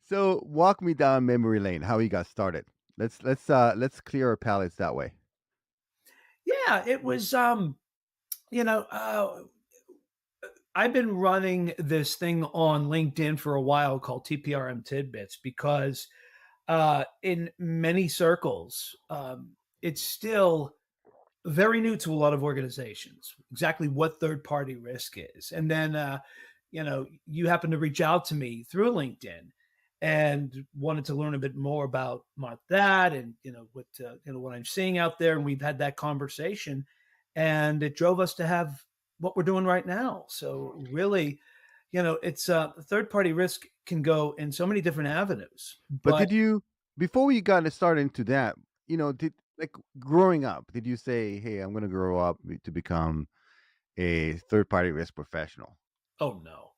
So walk me down memory lane, how you got started. Let's clear our palates that way. Yeah, it was, you know, I've been running this thing on LinkedIn for a while called TPRM Tidbits because in many circles, it's still very new to a lot of organizations, exactly what third party risk is. And then, you happen to reach out to me through LinkedIn and wanted to learn a bit more about that and, what I'm seeing out there. And we've had that conversation and it drove us to have what we're doing right now. So really, it's third party risk can go in so many different avenues, But but did you before we got started into that, did like growing up, did you say, "Hey, I'm going to grow up to become a third party risk professional"? oh no.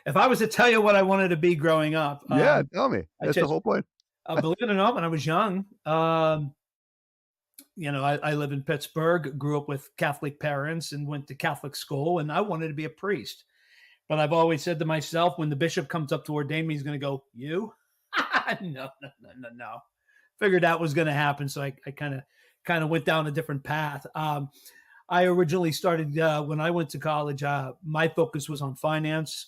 If I was to tell you what I wanted to be growing up, Yeah, tell me. I That's the just whole point. believe it or not, when I was young, I live in Pittsburgh, grew up with Catholic parents, and went to Catholic school, and I wanted to be a priest. But I've always said to myself, when the bishop comes up to ordain me, he's going to go, "You? No, no, no, no, no." Figured that was going to happen, so I kind of went down a different path. I originally started when I went to college. My focus was on finance,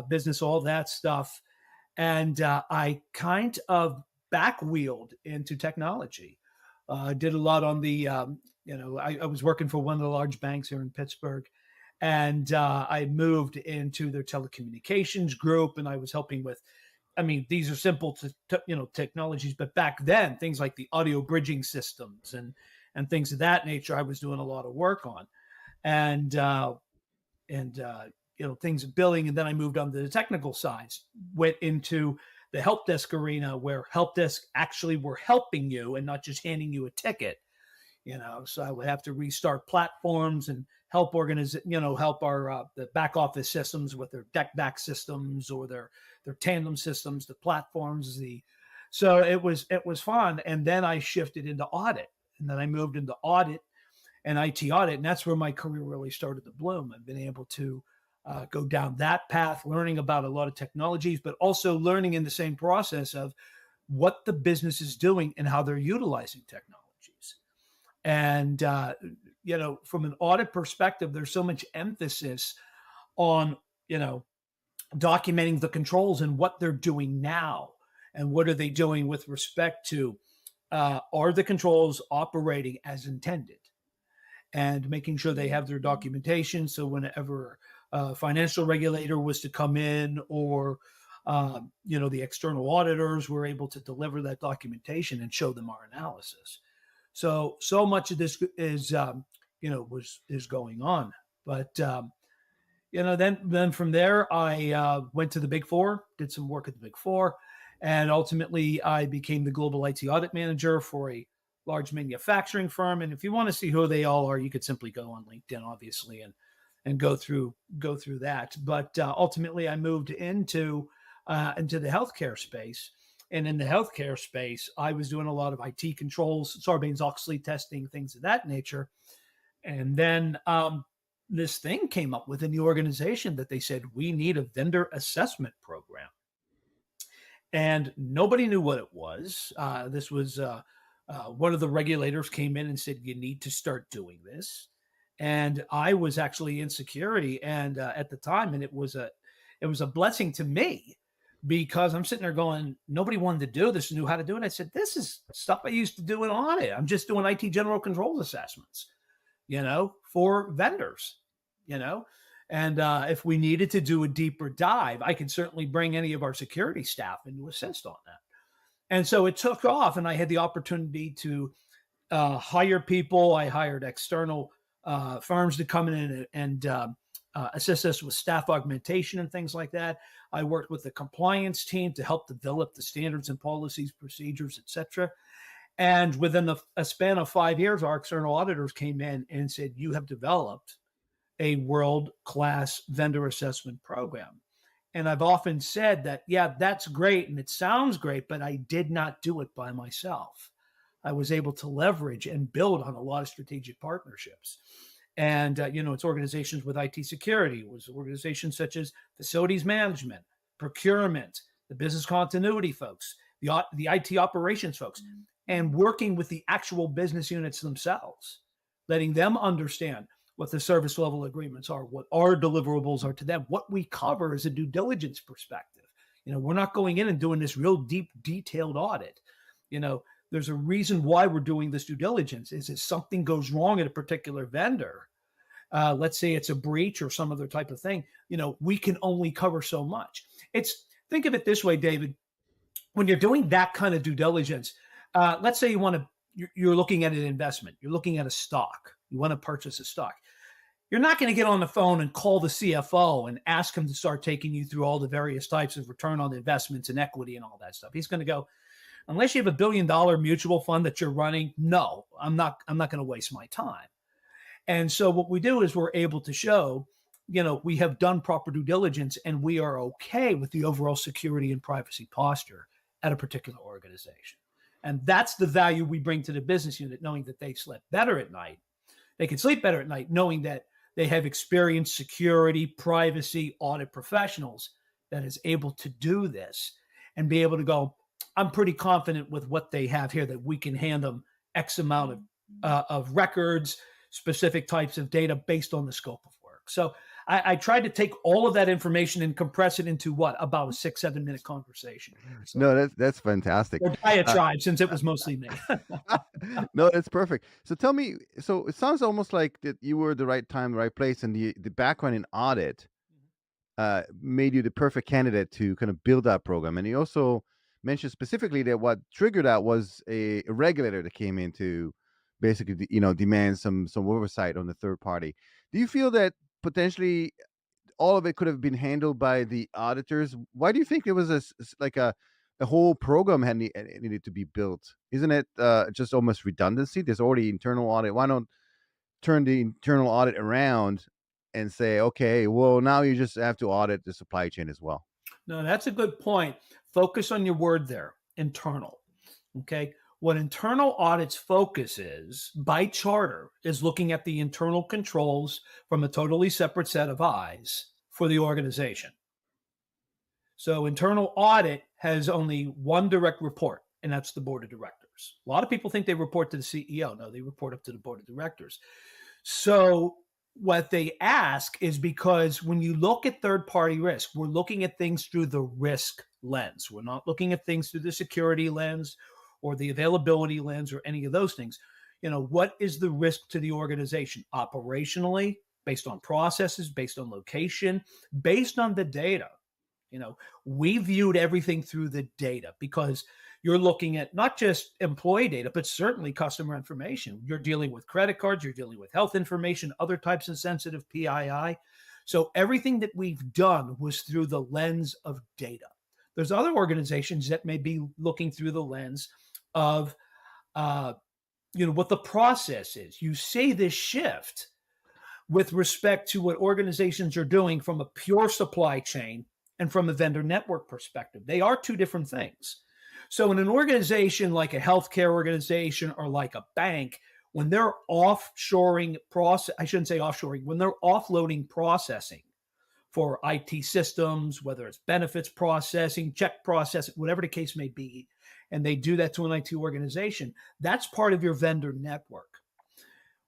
business, all that stuff. And I kind of back wheeled into technology. I did a lot on I was working for one of the large banks here in Pittsburgh. And I moved into their telecommunications group and I was helping with, I mean, these are simple technologies, but back then, things like the audio bridging systems and things of that nature, I was doing a lot of work on. And, and things billing, and then I moved on to the technical sides, went into the help desk arena where help desk actually were helping you and not just handing you a ticket. So I would have to restart platforms and help our the back office systems with their deck back systems or their tandem systems, the platforms. So it was fun, and then I shifted into audit, and then I moved into audit and IT audit. And that's where my career really started to bloom. I've been able to go down that path, learning about a lot of technologies, but also learning in the same process of what the business is doing and how they're utilizing technologies. And, from an audit perspective, there's so much emphasis on, documenting the controls and what they're doing now. And what are they doing with respect to, are the controls operating as intended? And making sure they have their documentation. So whenever a financial regulator was to come in or, the external auditors were able to deliver that documentation and show them our analysis. So much of this is going on. But, then from there, I went to the Big Four, did some work at the Big Four. And ultimately, I became the global IT audit manager for a large manufacturing firm. And if you want to see who they all are, you could simply go on LinkedIn, obviously, and go through that. But ultimately, I moved into the healthcare space. And in the healthcare space, I was doing a lot of IT controls, Sarbanes-Oxley testing, things of that nature. And then this thing came up within the organization that they said, we need a vendor assessment program. And nobody knew what it was. This was one of the regulators came in and said, you need to start doing this. And I was actually in security and at the time, and it was a blessing to me because I'm sitting there going, nobody wanted to do this, knew how to do it. I said, this is stuff I used to do in audit. I'm just doing IT general controls assessments, for vendors, you know. And if we needed to do a deeper dive, I could certainly bring any of our security staff in to assist on that. And so it took off, and I had the opportunity to hire people. I hired external firms to come in and assist us with staff augmentation and things like that. I worked with the compliance team to help develop the standards and policies, procedures, etc. And within a span of 5 years, our external auditors came in and said, you have developed a world-class vendor assessment program. And I've often said that, yeah, that's great and it sounds great, but I did not do it by myself. I was able to leverage and build on a lot of strategic partnerships. And, it's organizations with IT security, it was organizations such as facilities management, procurement, the business continuity folks, the IT operations folks, and working with the actual business units themselves, letting them understand what the service level agreements are, what our deliverables are to them, what we cover as a due diligence perspective. We're not going in and doing this real deep, detailed audit. There's a reason why we're doing this due diligence is if something goes wrong at a particular vendor, let's say it's a breach or some other type of thing, we can only cover so much. Think of it this way, David, when you're doing that kind of due diligence, let's say you're looking at an investment, you're looking at a stock, you want to purchase a stock. You're not going to get on the phone and call the CFO and ask him to start taking you through all the various types of return on investments and equity and all that stuff. He's going to go, unless you have $1 billion mutual fund that you're running, no, I'm not going to waste my time. And so what we do is we're able to show, we have done proper due diligence and we are okay with the overall security and privacy posture at a particular organization. And that's the value we bring to the business unit, knowing that they slept better at night. They can sleep better at night, knowing that they have experienced security, privacy, audit professionals that is able to do this and be able to go, I'm pretty confident with what they have here that we can hand them X amount of records, specific types of data based on the scope of work. So I tried to take all of that information and compress it into about a 6-7 minute conversation. So, no, that's fantastic. Or diatribe, since it was mostly me. No, that's perfect. So tell me, so it sounds almost like that you were the right time, the right place, and the background in audit made you the perfect candidate to kind of build that program. And you also mentioned specifically that what triggered that was a regulator that came in to basically, demand some oversight on the third party. Do you feel that potentially all of it could have been handled by the auditors? Why do you think it was a whole program needed to be built? Isn't it just almost redundancy? There's already internal audit. Why not turn the internal audit around and say, okay, well, now you just have to audit the supply chain as well? No, that's a good point. Focus on your word there, internal. Okay. What internal audit's focus is, by charter, is looking at the internal controls from a totally separate set of eyes for the organization. So internal audit has only one direct report, and that's the board of directors. A lot of people think they report to the CEO. No, they report up to the board of directors. So what they ask is, because when you look at third-party risk, we're looking at things through the risk lens. We're not looking at things through the security lens or the availability lens or any of those things. What is the risk to the organization operationally, based on processes, based on location, based on the data? We viewed everything through the data, because you're looking at not just employee data, but certainly customer information. You're dealing with credit cards, you're dealing with health information, other types of sensitive PII. So everything that we've done was through the lens of data. There's other organizations that may be looking through the lens of, what the process is. You see this shift with respect to what organizations are doing from a pure supply chain and from a vendor network perspective. They are two different things. So in an organization like a healthcare organization or like a bank, when they're offshoring when they're offloading processing for IT systems, whether it's benefits processing, check processing, whatever the case may be, and they do that to an IT organization, that's part of your vendor network.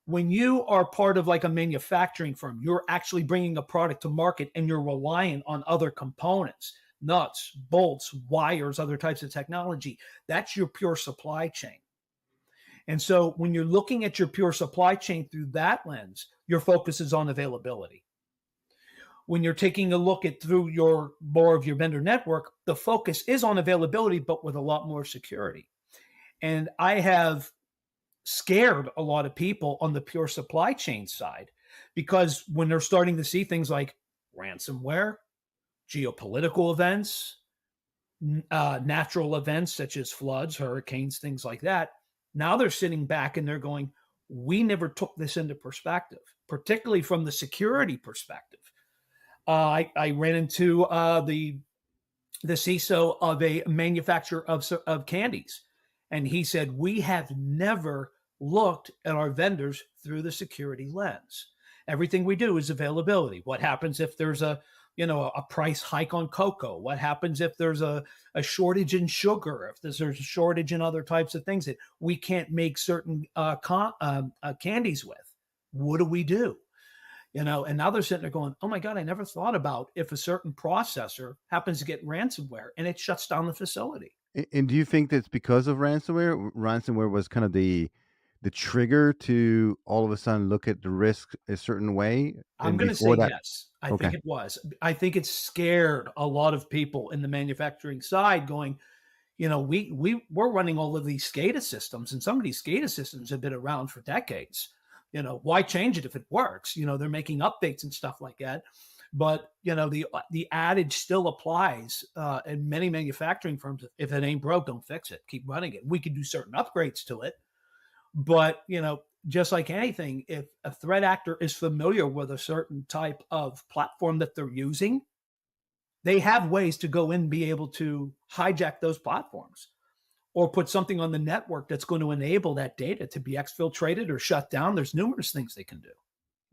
When you are part of like a manufacturing firm, you're actually bringing a product to market and you're relying on other components, nuts, bolts, wires, other types of technology. That's your pure supply chain. And so when you're looking at your pure supply chain through that lens, your focus is on availability. When you're taking a look at through more of your vendor network, the focus is on availability, but with a lot more security. And I have scared a lot of people on the pure supply chain side, because when they're starting to see things like ransomware, geopolitical events, natural events such as floods, hurricanes, things like that, now they're sitting back and they're going, we never took this into perspective, particularly from the security perspective. I ran into the CISO of a manufacturer of candies, and he said, we have never looked at our vendors through the security lens. Everything we do is availability. What happens if there's a price hike on cocoa? What happens if there's a shortage in sugar? If there's a shortage in other types of things that we can't make certain candies with? What do we do? And now they're sitting there going, oh my God, I never thought about if a certain processor happens to get ransomware and it shuts down the facility. And do you think that's because of ransomware? Ransomware was kind of the trigger to all of a sudden look at the risk a certain way, I'm and going to say before that, yes. I okay, think it was. I think it scared a lot of people in the manufacturing side going, we're running all of these SCADA systems, and some of these SCADA systems have been around for decades. Why change it if it works? They're making updates and stuff like that. But the adage still applies in many manufacturing firms: if it ain't broke, don't fix it. Keep running it. We could do certain upgrades to it, but just like anything, if a threat actor is familiar with a certain type of platform that they're using, they have ways to go in and be able to hijack those platforms or put something on the network that's going to enable that data to be exfiltrated or shut down. There's numerous things they can do.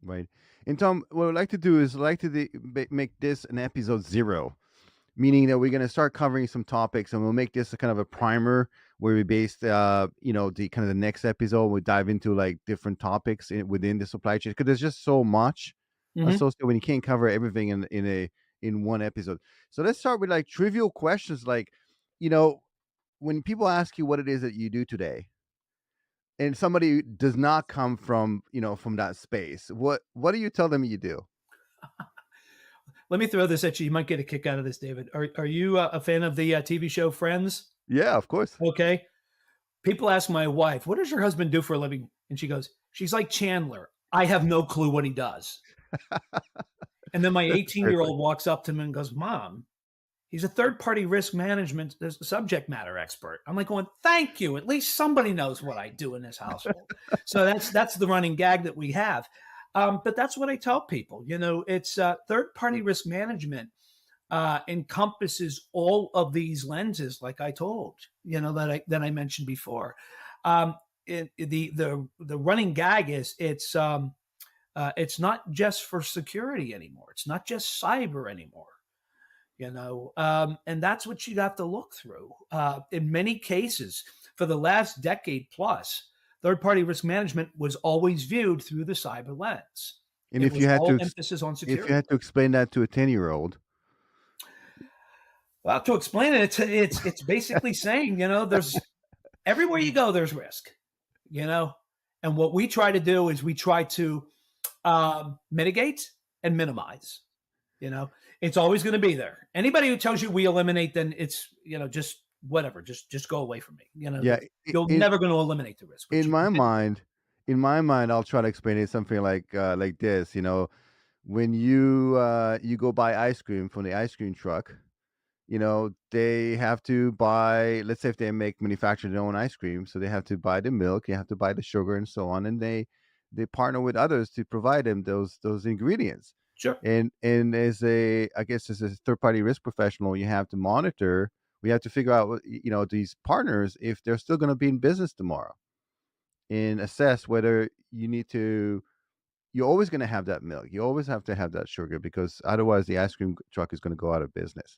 right. And Tom, what I'd like to do is I'd like to make this an episode 0, meaning that we're going to start covering some topics, and we'll make this a kind of a primer where we based, the kind of the next episode, we dive into like different topics within the supply chain, because there's just so much associated when you can't cover everything in one episode. So let's start with like trivial questions, like, when people ask you what it is that you do today, and somebody does not come from from that space, what do you tell them you do? Let me throw this at you. You might get a kick out of this, David. Are you a fan of the TV show Friends? Yeah, of course. Okay. People ask my wife, what does your husband do for a living? And she goes, she's like Chandler. I have no clue what he does. And then my 18-year-old walks up to me and goes, Mom, he's a third-party risk management subject matter expert. I'm like going, thank you. At least somebody knows what I do in this household. So that's the running gag that we have. But that's what I tell people. It's third-party risk management encompasses all of these lenses, like I told, that I mentioned before. The running gag is it's not just for security anymore. It's not just cyber anymore. And that's what you'd have to look through. In many cases, for the last decade plus, third-party risk management was always viewed through the cyber lens. And if you had emphasis on security. if you had to explain that to a 10-year-old, well, to explain it, it's basically saying, there's everywhere you go, there's risk, and what we try to do is we try to mitigate and minimize. It's always going to be there. Anybody who tells you we eliminate, then it's just whatever, just go away from me. yeah, you're never going to eliminate the risk. In my mind, I'll try to explain it something like this. When you go buy ice cream from the ice cream truck, they have to buy, let's say if they manufacture their own ice cream, so they have to buy the milk, you have to buy the sugar and so on, and they partner with others to provide them those ingredients. Sure. And as a third-party risk professional, you have to monitor. We have to figure out, these partners, if they're still going to be in business tomorrow, and assess whether you're always going to have that milk. You always have to have that sugar, because otherwise the ice cream truck is going to go out of business.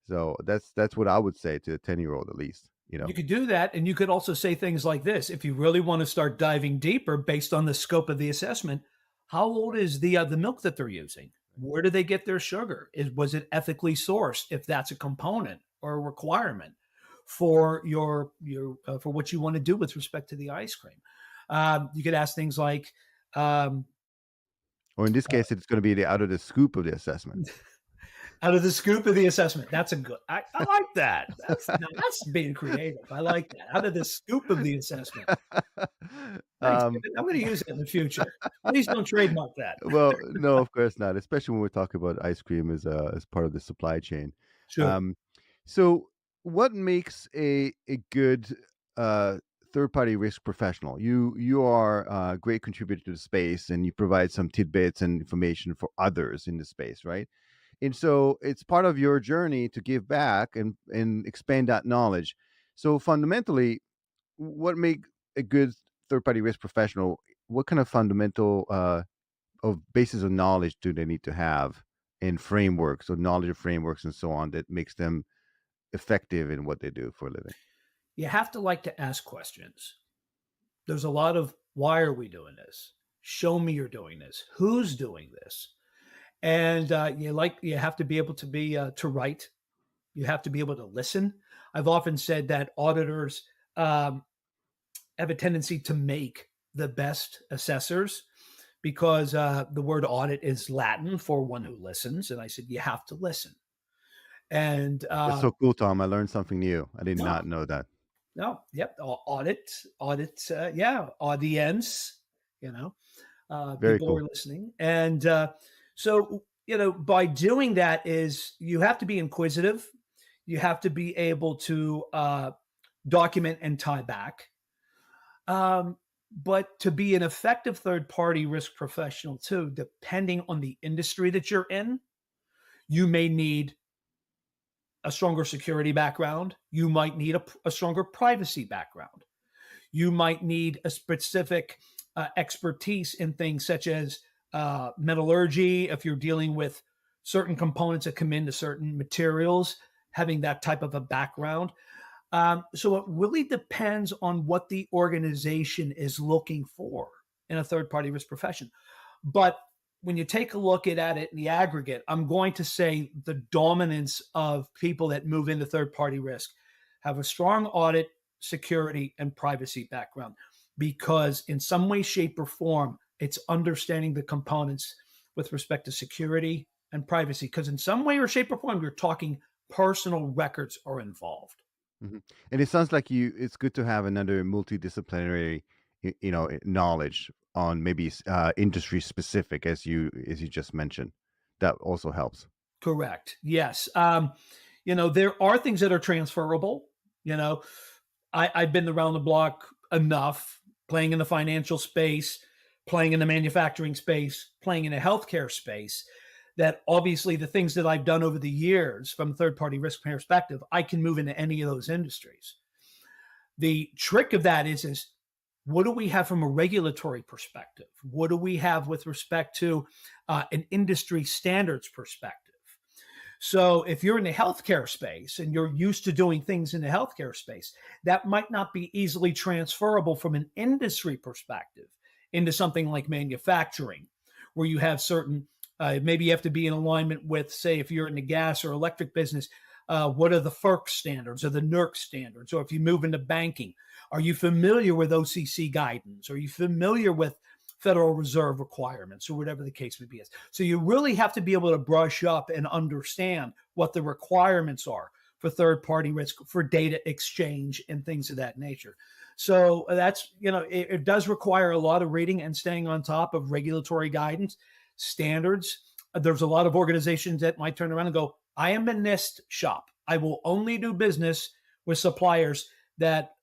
So that's what I would say to a 10-year-old, at least. You could do that, and you could also say things like this. If you really want to start diving deeper based on the scope of the assessment, how old is the milk that they're using? Where do they get their sugar? Was it ethically sourced, if that's a component or a requirement for your for what you want to do with respect to the ice cream? You could ask things like, or in this case, it's going to be out of the scoop of the assessment. Out of the scoop of the assessment. That's a good. I like that. That's being creative. I like that. Out of the scoop of the assessment. I'm going to use it in the future. Please don't trademark that. Well, no, of course not. Especially when we're talking about ice cream as part of the supply chain. Sure. So, what makes a good third-party risk professional? You are a great contributor to the space, and you provide some tidbits and information for others in the space, right? And so it's part of your journey to give back and expand that knowledge. So fundamentally, what make a good third-party risk professional? What kind of fundamental of basis of knowledge do they need to have in frameworks, or knowledge of frameworks and so on, that makes them effective in what they do for a living? You have to like to ask questions. There's a lot of, why are we doing this? Show me you're doing this. Who's doing this? And you have to be able to write. You have to be able to listen. I've often said that auditors have a tendency to make the best assessors, because the word audit is Latin for one who listens. And I said, you have to listen. And That's so cool, Tom. I learned something new. I did no, not know that. no, yep, audit, yeah, audience, Very people cool. are listening. And so, by doing that is you have to be inquisitive. You have to be able to document and tie back. But to be an effective third-party risk professional too, depending on the industry that you're in, you may need a stronger security background. You might need a stronger privacy background. You might need a specific expertise in things such as metallurgy, if you're dealing with certain components that come into certain materials, having that type of a background. So it really depends on what the organization is looking for in a third-party risk profession. But when you take a look at it in the aggregate, I'm going to say the dominance of people that move into third-party risk have a strong audit, security, and privacy background, because in some way, shape, or form, it's understanding the components with respect to security and privacy. Because in some way or shape or form, you're talking personal records are involved. Mm-hmm. And it sounds like it's good to have another multidisciplinary, knowledge on maybe industry specific, as you just mentioned. That also helps. Correct. Yes. There are things that are transferable. I've been around the block enough, playing in the financial space, playing in the manufacturing space, playing in the healthcare space, that obviously the things that I've done over the years from a third-party risk perspective, I can move into any of those industries. The trick of that is what do we have from a regulatory perspective? What do we have with respect to an industry standards perspective? So if you're in the healthcare space and you're used to doing things in the healthcare space, that might not be easily transferable from an industry perspective into something like manufacturing, where you have certain, maybe you have to be in alignment with, say, if you're in the gas or electric business, what are the FERC standards or the NERC standards? Or if you move into banking, are you familiar with OCC guidance? Are you familiar with Federal Reserve requirements, or whatever the case may be? So you really have to be able to brush up and understand what the requirements are for third-party risk, for data exchange and things of that nature. So that's, it does require a lot of reading and staying on top of regulatory guidance, standards. There's a lot of organizations that might turn around and go, I am a NIST shop. I will only do business with suppliers that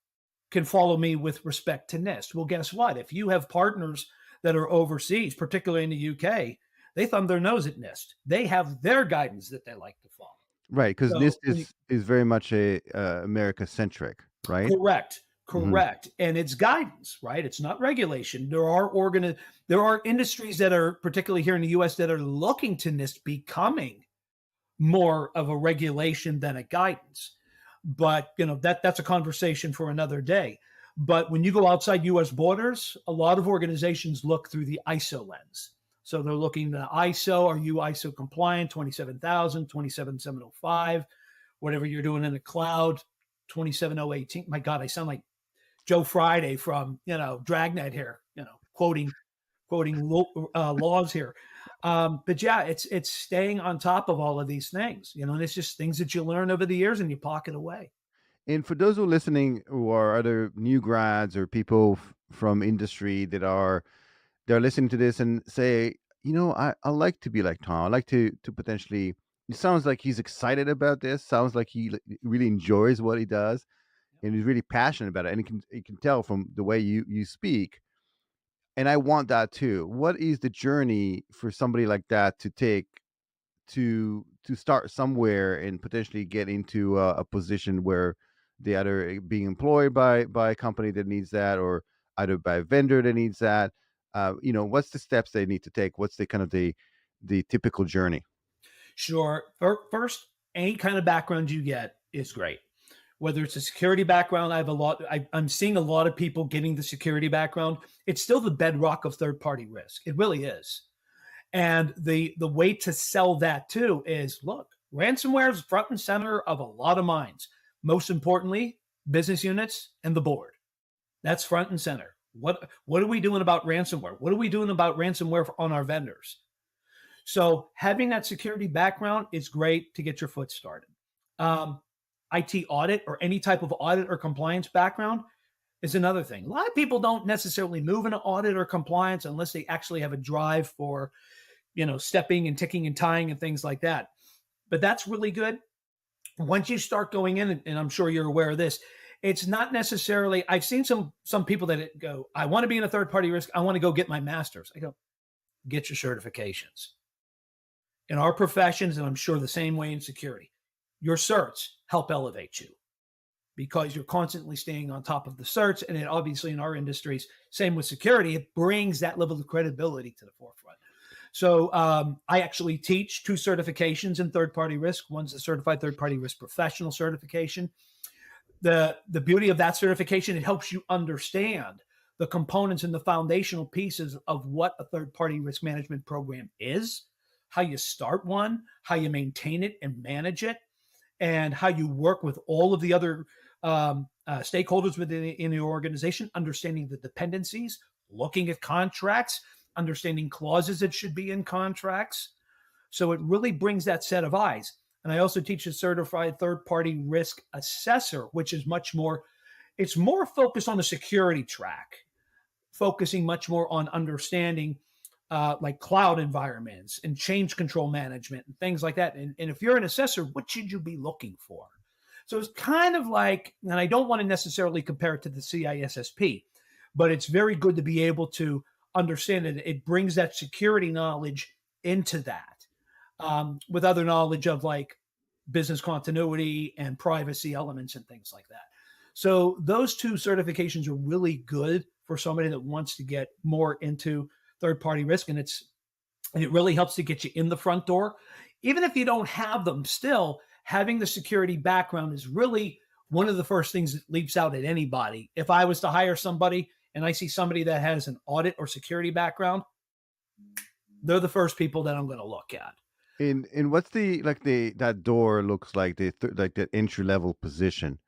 can follow me with respect to NIST. Well, guess what? If you have partners that are overseas, particularly in the UK, they thumb their nose at NIST. They have their guidance that they like to follow. Right, because So NIST is very much a America centric, right? correct. Mm-hmm. And it's guidance, right? It's not regulation. There are industries that are, particularly here in the US, that are looking to NIST becoming more of a regulation than a guidance. But that's a conversation for another day. But when you go outside US borders, a lot of organizations look through the ISO lens. So they're looking at ISO. Are you ISO compliant? 27000, 27705, whatever you're doing in the cloud, 27018. My God, I sound like Joe Friday from Dragnet here, quoting laws here. But yeah, it's staying on top of all of these things, and it's just things that you learn over the years and you pocket away. And for those who are listening, who are other new grads or people from industry they're listening to this and say, I like to be like Tom. I like to potentially. It sounds like he's excited about this. Sounds like he really enjoys what he does, and he's really passionate about it. And you can tell from the way you speak. And I want that too. What is the journey for somebody like that to take to start somewhere and potentially get into a position where they either being employed by a company that needs that, or either by a vendor that needs that? what's the steps they need to take? What's the kind of the typical journey? Sure. First, any kind of background you get is great. Whether it's a security background, I'm seeing a lot of people getting the security background. It's still the bedrock of third-party risk. It really is. And the way to sell that too is, look, ransomware is front and center of a lot of minds. Most importantly, business units and the board. That's front and center. What are we doing about ransomware? What are we doing about ransomware on our vendors? So having that security background is great to get your foot started. IT audit or any type of audit or compliance background is another thing. A lot of people don't necessarily move into audit or compliance unless they actually have a drive for, stepping and ticking and tying and things like that. But that's really good. Once you start going in, and I'm sure you're aware of this, it's not necessarily, I've seen some people that go, I want to be in a third-party risk. I want to go get my master's. I go, get your certifications. In our professions, and I'm sure the same way in security, your certs help elevate you because you're constantly staying on top of the certs. And it obviously in our industries, same with security, it brings that level of credibility to the forefront. So I actually teach 2 certifications in third-party risk. One's a certified third-party risk professional certification. The beauty of that certification, it helps you understand the components and the foundational pieces of what a third-party risk management program is, how you start one, how you maintain it and manage it, and how you work with all of the other stakeholders within the organization, understanding the dependencies, looking at contracts, understanding clauses that should be in contracts. So it really brings that set of eyes. And I also teach a certified third-party risk assessor, which is it's more focused on the security track, focusing much more on understanding like cloud environments and change control management and things like that. And if you're an assessor, what should you be looking for? So it's kind of like, and I don't want to necessarily compare it to the CISSP, but it's very good to be able to understand it. It brings that security knowledge into that with other knowledge of like business continuity and privacy elements and things like that. So those 2 certifications are really good for somebody that wants to get more into third-party risk, and it really helps to get you in the front door. Even if you don't have them, still having the security background is really one of the first things that leaps out at anybody. If I was to hire somebody and I see somebody that has an audit or security background, they're the first people that I'm going to look at. And what's that door looks like that entry level position,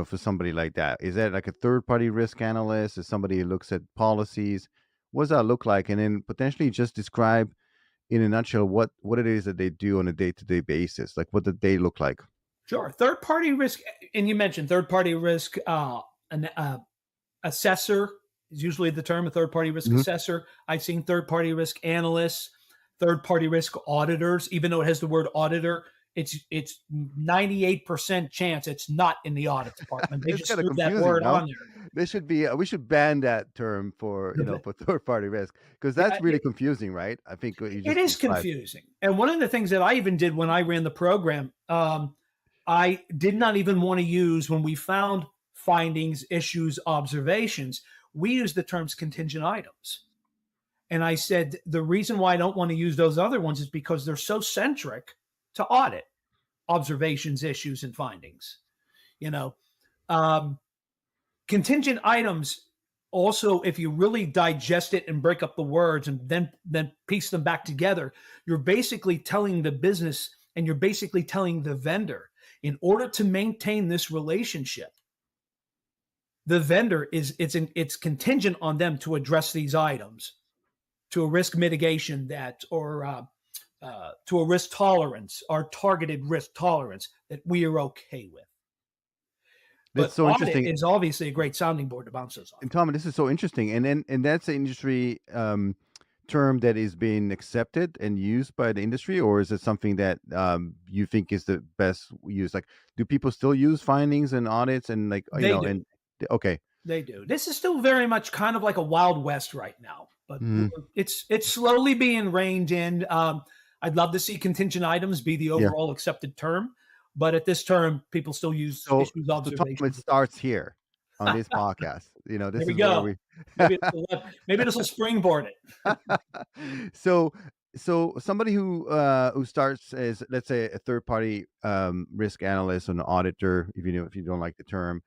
for somebody like that? Is that like a third-party risk analyst? Is somebody who looks at policies? What does that look like? And then potentially just describe in a nutshell what it is that they do on a day-to-day basis. Like, what did they look like? Sure. Third-party risk, and you mentioned third-party risk, an assessor is usually the term, a third-party risk assessor. I've seen third-party risk analysts, third-party risk auditors, even though it has the word auditor. It's 98% chance it's not in the audit department. They just threw that word on there. They should be. We should ban that term for for third party risk, because that's really confusing, right? I think what you just it is confusing. And one of the things that I even did when I ran the program, I did not even want to use, when we found findings, issues, observations, we used the terms contingent items. And I said the reason why I don't want to use those other ones is because they're so centric to audit, observations, issues, and findings. Contingent items also, if you really digest it and break up the words and then piece them back together, you're basically telling the business and you're basically telling the vendor, in order to maintain this relationship, the vendor it's contingent on them to address these items to a risk mitigation or to a risk tolerance, our targeted risk tolerance that we are okay with. That's but so audit interesting. is obviously a great sounding board to bounce those off. And Tom, this is so interesting. And that's an industry term that is being accepted and used by the industry, or is it something that you think is the best use? Like, do people still use findings and audits and okay. They do. This is still very much kind of like a Wild West right now, but it's slowly being reined in. I'd love to see contingent items be the overall accepted term, but at this term, people still use issues observations. So Tom, it starts here. on this podcast. There This we is where go. we. Maybe this will springboard it. so somebody who starts as, let's say, a third party risk analyst or an auditor, if you don't like the term,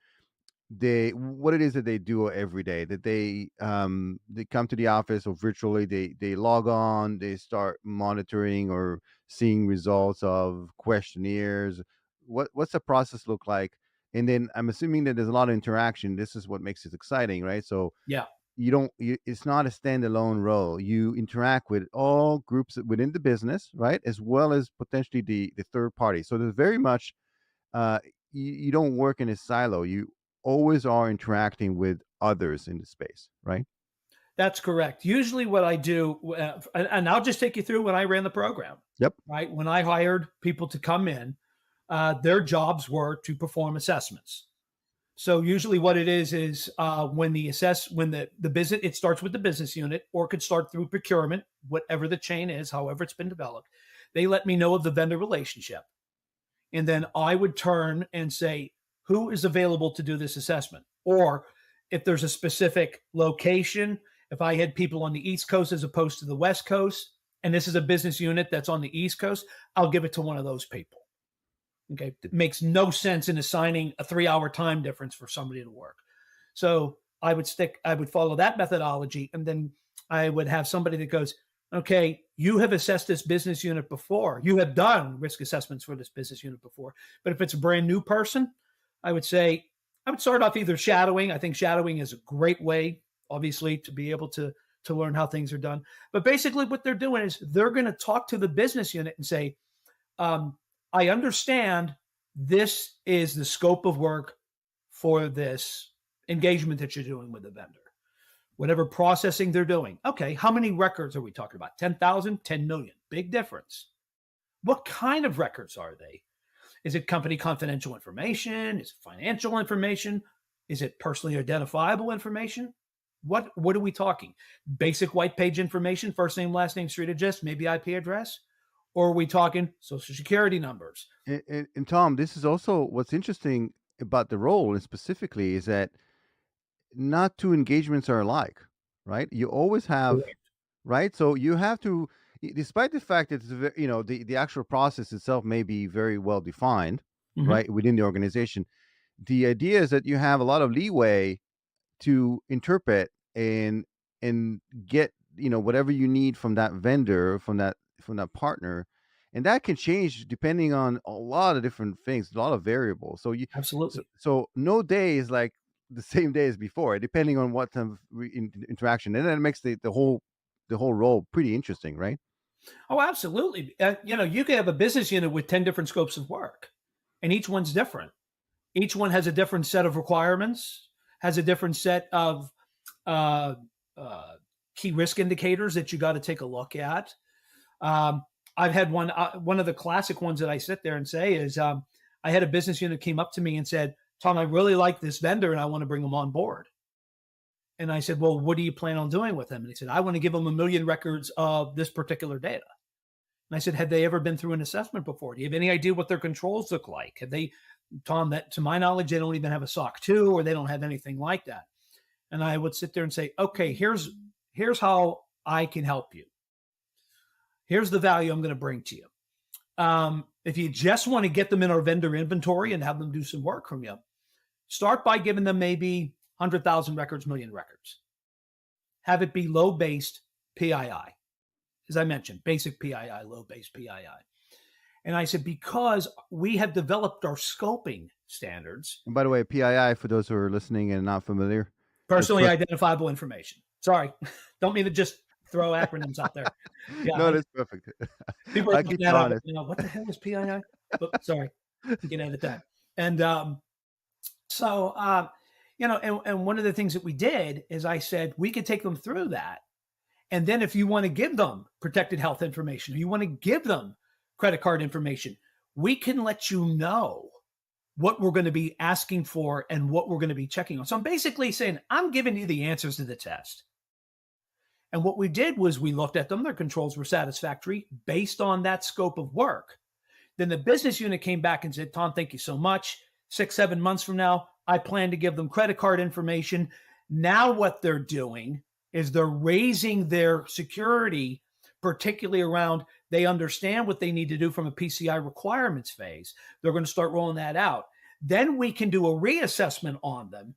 what it is that they do every day, that they come to the office or virtually, they log on, they start monitoring or seeing results of questionnaires. What's the process look like? And then I'm assuming that there's a lot of interaction. This is what makes it exciting, right? So Yeah. it's not a standalone role. You interact with all groups within the business, right, as well as potentially the third party. So there's very much you don't work in a silo. You always are interacting with others in the space, right? That's correct. Usually what I do, and I'll just take you through when I ran the program. Yep. Right. When I hired people to come in, their jobs were to perform assessments. So usually what it is when the business, it starts with the business unit, or it could start through procurement, whatever the chain is, however it's been developed. They let me know of the vendor relationship. And then I would turn and say, who is available to do this assessment? Or if there's a specific location, if I had people on the East Coast as opposed to the West Coast, and this is a business unit that's on the East Coast, I'll give it to one of those people. Okay. It makes no sense in assigning a 3-hour time difference for somebody to work. So I would follow that methodology. And then I would have somebody that goes, okay, you have assessed this business unit before. You have done risk assessments for this business unit before. But if it's a brand new person, I would start off either shadowing. I think shadowing is a great way, obviously, to be able to learn how things are done. But basically what they're doing is they're going to talk to the business unit and say, I understand this is the scope of work for this engagement that you're doing with the vendor. Whatever processing they're doing. Okay, how many records are we talking about? 10,000, 10 million. Big difference. What kind of records are they? Is it company confidential information? Is it financial information? Is it personally identifiable information? What are we talking? Basic white page information, first name, last name, street address, maybe IP address? Or are we talking social security numbers? And Tom, this is also what's interesting about the role, and specifically, is that not two engagements are alike, right? You always have, Correct. right? So you have to, despite the fact that the actual process itself may be very well defined, Mhm. right, within the organization. The idea is that you have a lot of leeway to interpret and get whatever you need from that vendor, from that partner, and that can change depending on a lot of different things, a lot of variables. So Absolutely. so no day is like the same day as before, depending on what kind of interaction, and that makes the whole role pretty interesting, right? Oh, absolutely. You could have a business unit with 10 different scopes of work, and each one's different. Each one has a different set of requirements, has a different set of uh, key risk indicators that you got to take a look at. I've had one of the classic ones that I sit there and say is I had a business unit came up to me and said, Tom, I really like this vendor and I want to bring them on board. And I said, well, what do you plan on doing with them? And he said, I want to give them 1 million records of this particular data. And I said, had they ever been through an assessment before? Do you have any idea what their controls look like? Have they, Tom, that to my knowledge, they don't even have a SOC 2 or they don't have anything like that. And I would sit there and say, okay, here's how I can help you. Here's the value I'm going to bring to you. If you just want to get them in our vendor inventory and have them do some work from you, start by giving them maybe 100,000 records, million records. Have it be low-based PII. As I mentioned, basic PII, low-based PII. And I said, because we have developed our scoping standards. And by the way, PII, for those who are listening and not familiar, personally identifiable information. Sorry, don't mean to just throw acronyms out there. Yeah, no, that's perfect. People are looking at it, what the hell is PII? But sorry, you can edit that. And and one of the things that we did is I said, we could take them through that. And then if you want to give them protected health information, or you want to give them credit card information, we can let you know what we're going to be asking for and what we're going to be checking on. So I'm basically saying, I'm giving you the answers to the test. And what we did was we looked at them. Their controls were satisfactory based on that scope of work. Then the business unit came back and said, Tom, thank you so much. 6-7 months from now, I plan to give them credit card information. Now what they're doing is they're raising their security, particularly around they understand what they need to do from a PCI requirements phase. They're going to start rolling that out. Then we can do a reassessment on them.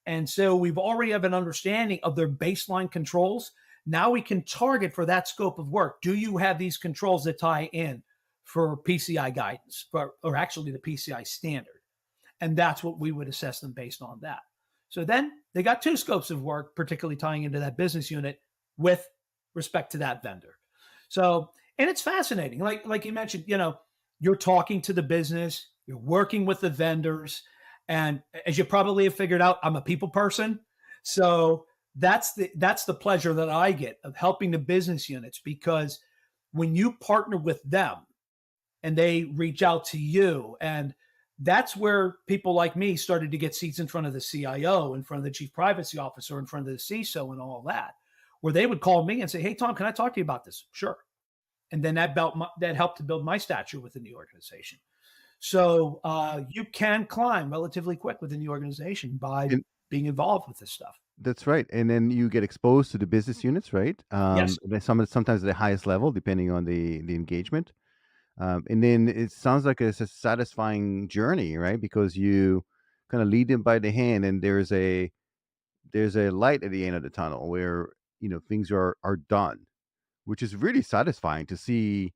And so we've already have an understanding of their baseline controls. Now we can target for that scope of work. Do you have these controls that tie in for PCI guidance, or actually the PCI standard? And that's what we would assess them based on that. So then they got 2 scopes of work, particularly tying into that business unit with respect to that vendor. So, and it's fascinating. Like you mentioned, you're talking to the business, you're working with the vendors. And as you probably have figured out, I'm a people person. So that's the pleasure that I get of helping the business units, because when you partner with them and they reach out to you, and that's where people like me started to get seats in front of the CIO, in front of the chief privacy officer, in front of the CISO and all that, where they would call me and say, hey, Tom, can I talk to you about this? Sure. And then that helped to build my stature within the organization. So you can climb relatively quick within the organization by being involved with this stuff. That's right. And then you get exposed to the business units, right? Yes. Sometimes at the highest level, depending on the engagement. And then it sounds like it's a satisfying journey, right? Because you kind of lead them by the hand, and there's a light at the end of the tunnel where things are done, which is really satisfying to see.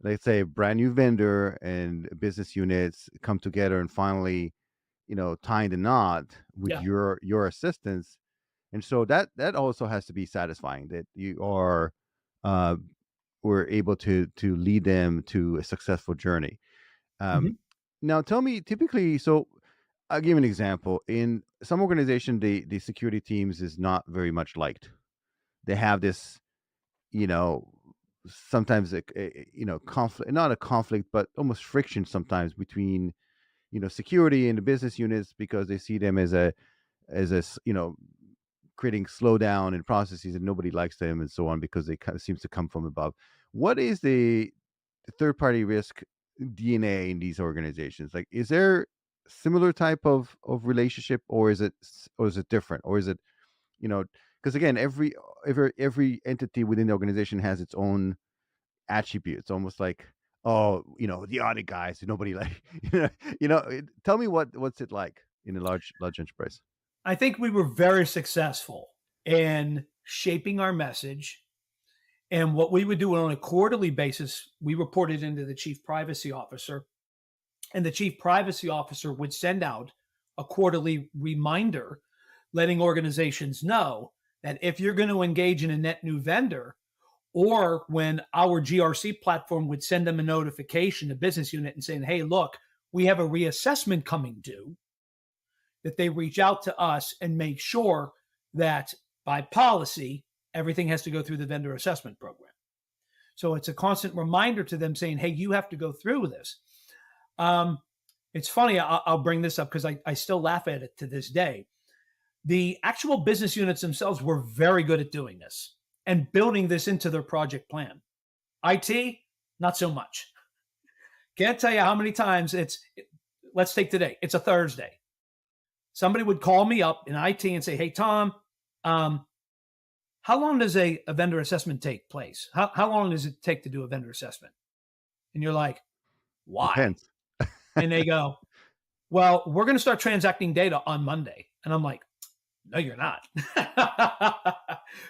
Let's say a brand new vendor and business units come together and finally, tying the knot with your assistance. And so that also has to be satisfying, that you are were able to lead them to a successful journey. Now tell me, typically, so I'll give an example. In some organization, the security teams is not very much liked. They have this, sometimes conflict, not a conflict, but almost friction sometimes between, security and the business units, because they see them as a creating slowdown in processes, and nobody likes them and so on, because they kind of seems to come from above. What is the third party risk DNA in these organizations? Like, is there similar type of relationship, or is it different, or is it, because again, every entity within the organization has its own attributes, almost like, the audit guys who nobody like, tell me what's it like in a large enterprise. I think we were very successful in shaping our message. And what we would do on a quarterly basis, we reported into the chief privacy officer, and the chief privacy officer would send out a quarterly reminder letting organizations know that if you're going to engage in a net new vendor, or when our GRC platform would send them a notification, a business unit, and saying, hey, look, we have a reassessment coming due, that they reach out to us and make sure that by policy, everything has to go through the vendor assessment program. So it's a constant reminder to them saying, hey, you have to go through this. It's funny, I'll bring this up because I still laugh at it to this day. The actual business units themselves were very good at doing this and building this into their project plan. IT, not so much. Can't tell you how many times let's take today. It's a Thursday. Somebody would call me up in IT and say, hey, Tom, how long does a vendor assessment take place? How long does it take to do a vendor assessment? And you're like, why? Depends. And they go, well, we're going to start transacting data on Monday. And I'm like, no, you're not.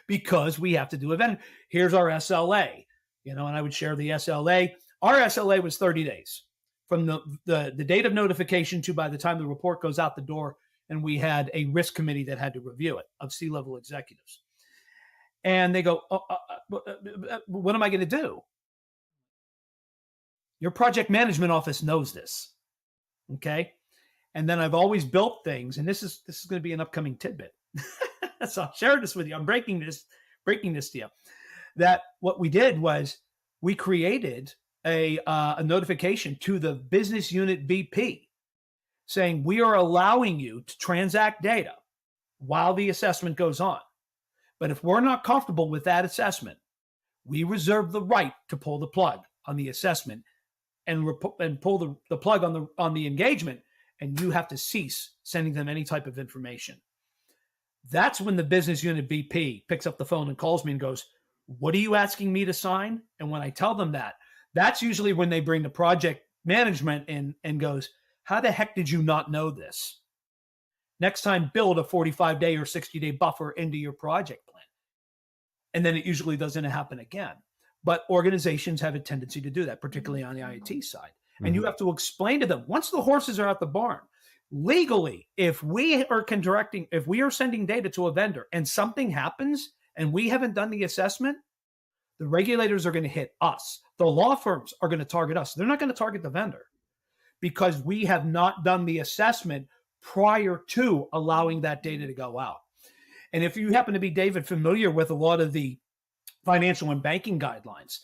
Because we have to do a vendor. Here's our SLA, and I would share the SLA. Our SLA was 30 days from the date of notification to by the time the report goes out the door. And we had a risk committee that had to review it, of C-level executives. And they go, what am I going to do? Your project management office knows this. Okay. And then I've always built things, and this is going to be an upcoming tidbit. So I'll share this with you. I'm breaking this to you. That what we did was we created a notification to the business unit VP saying, we are allowing you to transact data while the assessment goes on. But if we're not comfortable with that assessment, we reserve the right to pull the plug on the assessment and pull the plug on the engagement and you have to cease sending them any type of information. That's when the business unit VP picks up the phone and calls me and goes, what are you asking me to sign? And when I tell them that, that's usually when they bring the project management in and goes, how the heck did you not know this? Next time, build a 45-day or 60-day buffer into your project plan. And then it usually doesn't happen again. But organizations have a tendency to do that, particularly on the IT side. And you have to explain to them, once the horses are at the barn, legally, if we are sending data to a vendor and something happens and we haven't done the assessment, the regulators are going to hit us. The law firms are going to target us. They're not going to target the vendor because we have not done the assessment prior to allowing that data to go out. And if you happen to be, David, familiar with a lot of the financial and banking guidelines,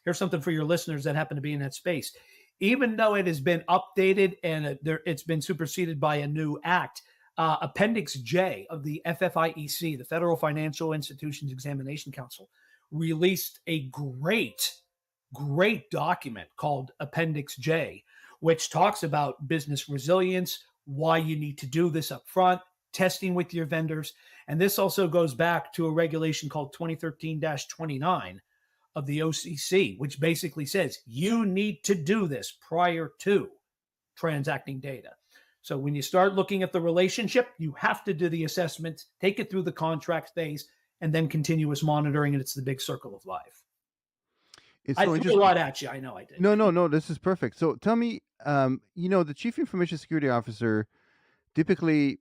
here's something for your listeners that happen to be in that space. Even though it has been updated and it's been superseded by a new act, Appendix J of the FFIEC, the Federal Financial Institutions Examination Council, released a great document called Appendix J, which talks about business resilience, why you need to do this up front, testing with your vendors. And this also goes back to a regulation called 2013-29 of the OCC, which basically says you need to do this prior to transacting data. So when you start looking at the relationship, you have to do the assessment, take it through the contract phase, and then continuous monitoring, and it's the big circle of life. I threw a lot at you. I know I did. No. This is perfect. So tell me, the Chief Information Security Officer typically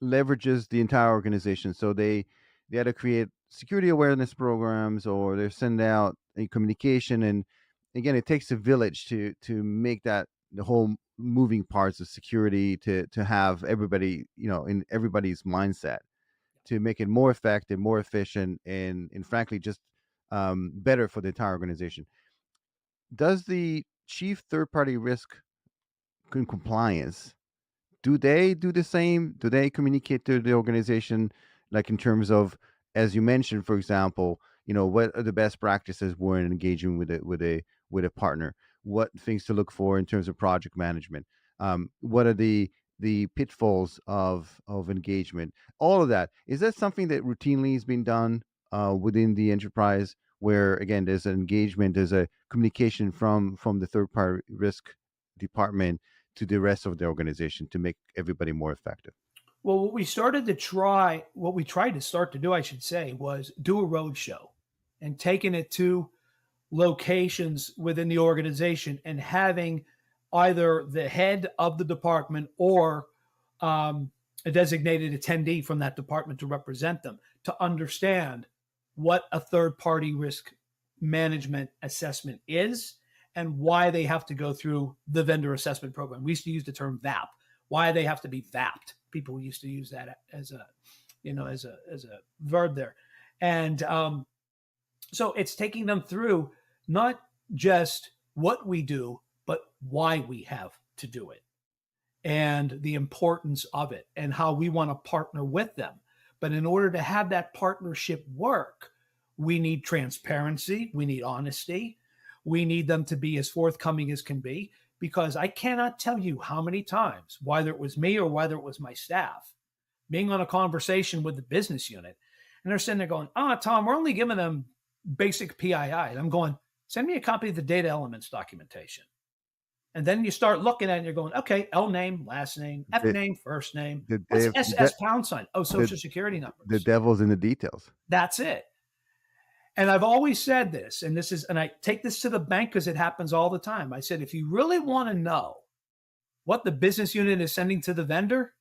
leverages the entire organization. So they had to create security awareness programs, or they're sending out a communication. And again, it takes a village to make that the whole moving parts of security to have everybody, in everybody's mindset, to make it more effective, more efficient, and frankly, just better for the entire organization. Does the chief third-party risk compliance, do they do the same? Do they communicate to the organization, like in terms of, as you mentioned, for example, what are the best practices when engaging with a partner? What things to look for in terms of project management? What are the pitfalls of engagement? All of that, is that something that routinely has been done within the enterprise, where again there's an engagement, there's a communication from the third party risk department to the rest of the organization to make everybody more effective? Well, what we tried to start to do, I should say, was do a roadshow and taking it to locations within the organization and having either the head of the department or a designated attendee from that department to represent them, to understand what a third-party risk management assessment is and why they have to go through the vendor assessment program. We used to use the term VAP. Why they have to be VAPed. People used to use that as a verb there. And so it's taking them through not just what we do, but why we have to do it and the importance of it and how we want to partner with them. But in order to have that partnership work, we need transparency, we need honesty, we need them to be as forthcoming as can be, because I cannot tell you how many times, whether it was me or whether it was my staff, being on a conversation with the business unit, and they're sitting there going, Tom, we're only giving them basic PII. And I'm going, send me a copy of the data elements documentation. And then you start looking at it and you're going, okay, L name, last name, F name, first name. What's SS pound sign? Oh, social security numbers. The devil's in the details. That's it. And I've always said this, and I take this to the bank because it happens all the time. I said, if you really want to know what the business unit is sending to the vendor,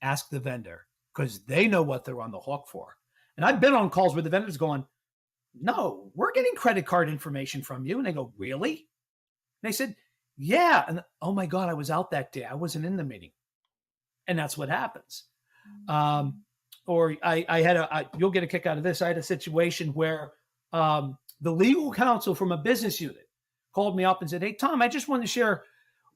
ask the vendor, because they know what they're on the hook for. And I've been on calls where the vendor's going, no, we're getting credit card information from you. And they go, really? And they said, yeah. And oh my God, I was out that day. I wasn't in the meeting. And that's what happens. Or I had you'll get a kick out of this. I had a situation where the legal counsel from a business unit called me up and said, hey, Tom, I just want to share,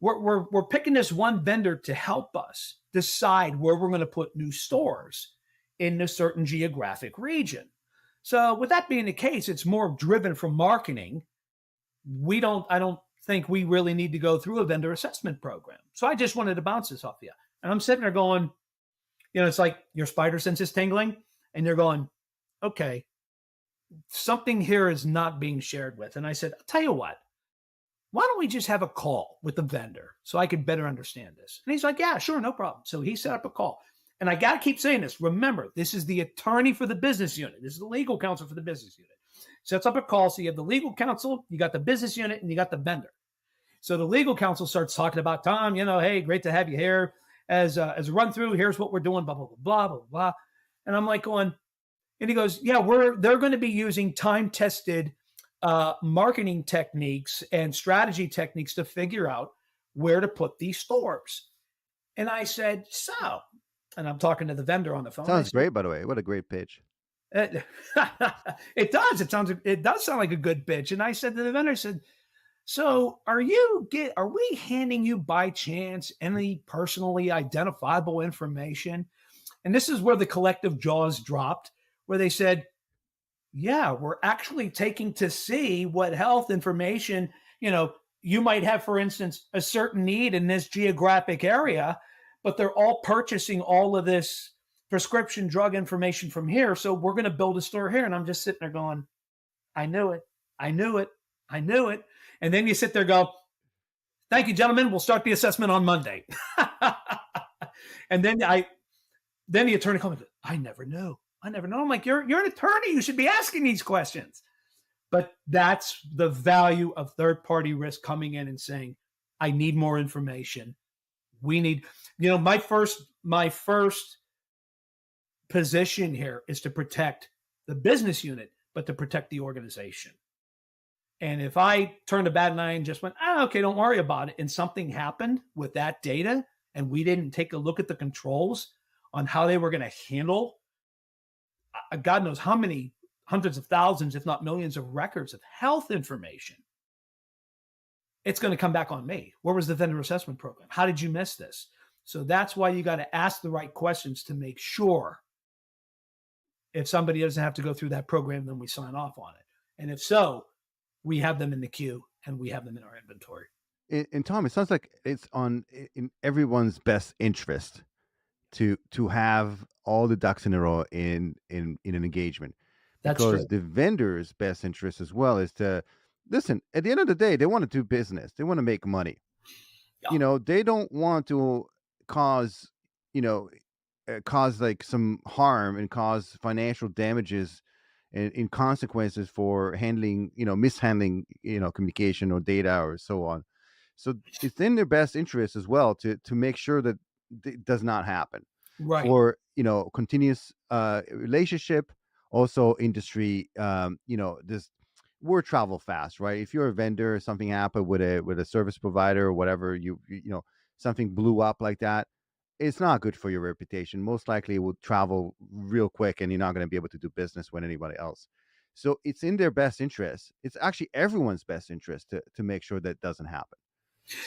we're picking this one vendor to help us decide where we're going to put new stores in a certain geographic region. So with that being the case, it's more driven from marketing. I don't think we really need to go through a vendor assessment program. So I just wanted to bounce this off you. And I'm sitting there going, it's like your spider sense is tingling and you're going, okay, something here is not being shared with. And I said, I'll tell you what, why don't we just have a call with the vendor so I could better understand this? And he's like, yeah, sure, no problem. So he set up a call. And I got to keep saying this. Remember, this is the attorney for the business unit. This is the legal counsel for the business unit. Sets up a call. So you have the legal counsel, you got the business unit, and you got the vendor. So the legal counsel starts talking about, Tom, hey, great to have you here. As a run through, here's what we're doing, blah, blah, blah, blah, blah, blah. And I'm like going, and he goes, yeah, they're going to be using time-tested marketing techniques and strategy techniques to figure out where to put these stores. And I said, and I'm talking to the vendor on the phone. Sounds great, by the way. What a great pitch. It does. It does sound like a good pitch. And I said to the vendor, so are we handing you by chance any personally identifiable information? And this is where the collective jaws dropped, where they said, yeah, we're actually taking to see what health information, you might have, for instance, a certain need in this geographic area, but they're all purchasing all of this prescription drug information from here. So we're going to build a store here. And I'm just sitting there going, I knew it. And then you sit there and go, thank you, gentlemen. We'll start the assessment on Monday. And then the attorney comes, I never knew. I'm like, you're an attorney. You should be asking these questions. But that's the value of third-party risk coming in and saying, I need more information. We need, my first position here is to protect the business unit, but to protect the organization. And if I turned a bad eye and just went, okay, don't worry about it, and something happened with that data, and we didn't take a look at the controls on how they were going to handle God knows how many hundreds of thousands, if not millions of records of health information, it's going to come back on me. Where was the vendor assessment program? How did you miss this? So that's why you got to ask the right questions to make sure if somebody doesn't have to go through that program, then we sign off on it. And if so, we have them in the queue and we have them in our inventory. And Tom, it sounds like it's in everyone's best interest to have all the ducks in a row in an engagement. That's because true. The vendor's best interest as well is to listen. At the end of the day, they want to do business. They want to make money. Yeah. They don't want to cause like some harm and cause financial damages and in consequences for handling, mishandling, communication or data or so on. So it's in their best interest as well to make sure that it does not happen. Right. For continuous relationship, also industry. This word travel fast, right? If you're a vendor, something happened with a service provider or whatever, something blew up like that, it's not good for your reputation. Most likely it will travel real quick and you're not going to be able to do business with anybody else. So it's in their best interest. It's actually everyone's best interest to make sure that doesn't happen.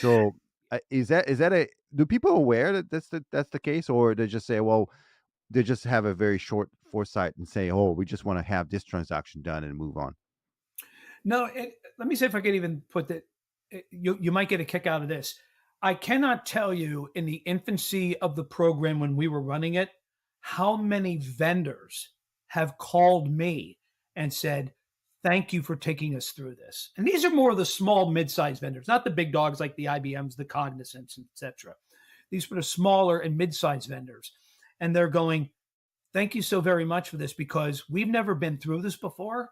So do people aware that that's the case, or they just say, well, they just have a very short foresight and say, oh, we just want to have this transaction done and move on? No, let me see if I can even put that. You might get a kick out of this. I cannot tell you in the infancy of the program when we were running it, how many vendors have called me and said, thank you for taking us through this. And these are more of the small, mid-sized vendors, not the big dogs like the IBMs, the Cognizants, etc. These are the smaller and mid-sized vendors. And they're going, thank you so very much for this, because we've never been through this before.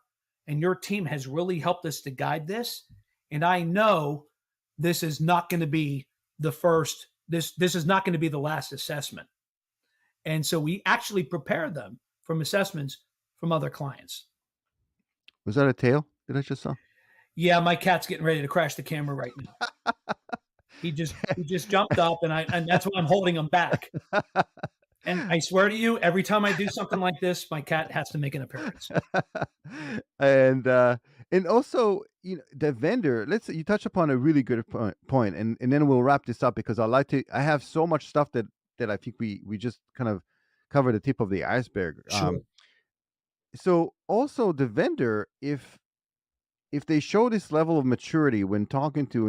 And your team has really helped us to guide this. And I know this is not going to be the first, this is not going to be the last assessment. And so we actually prepared them from assessments from other clients. Was that a tail that I just saw? Yeah, my cat's getting ready to crash the camera right now. He just jumped up, and that's why I'm holding him back. And I swear to you, every time I do something like this, my cat has to make an appearance. And also, the vendor. Let's say you touch upon a really good point, and then we'll wrap this up, because I have so much stuff that I think we just kind of cover the tip of the iceberg. Sure. So also the vendor, if if they show this level of maturity when talking to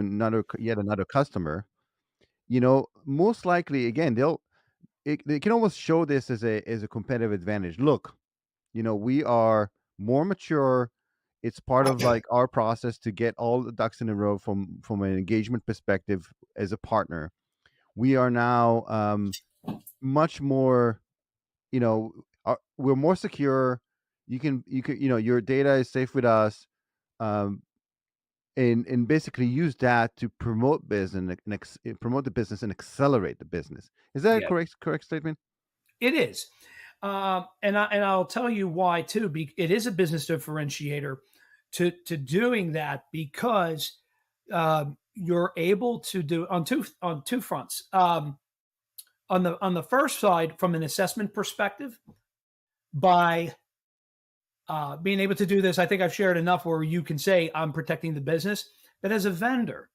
yet another customer, most likely again they can almost show this as a competitive advantage. Look, we are more mature. It's part of like our process to get all the ducks in a row from an engagement perspective as a partner. We are now much more, we're more secure. You can your data is safe with us. Um, and basically use that to promote business and promote the business and accelerate the business. Is that a Yeah, correct statement? it is. And I'll tell you why too. It is a business differentiator to doing that because you're able to do on two fronts. On the first side, from an assessment perspective, by being able to do this, I think I've shared enough where you can say I'm protecting the business. But as a vendor,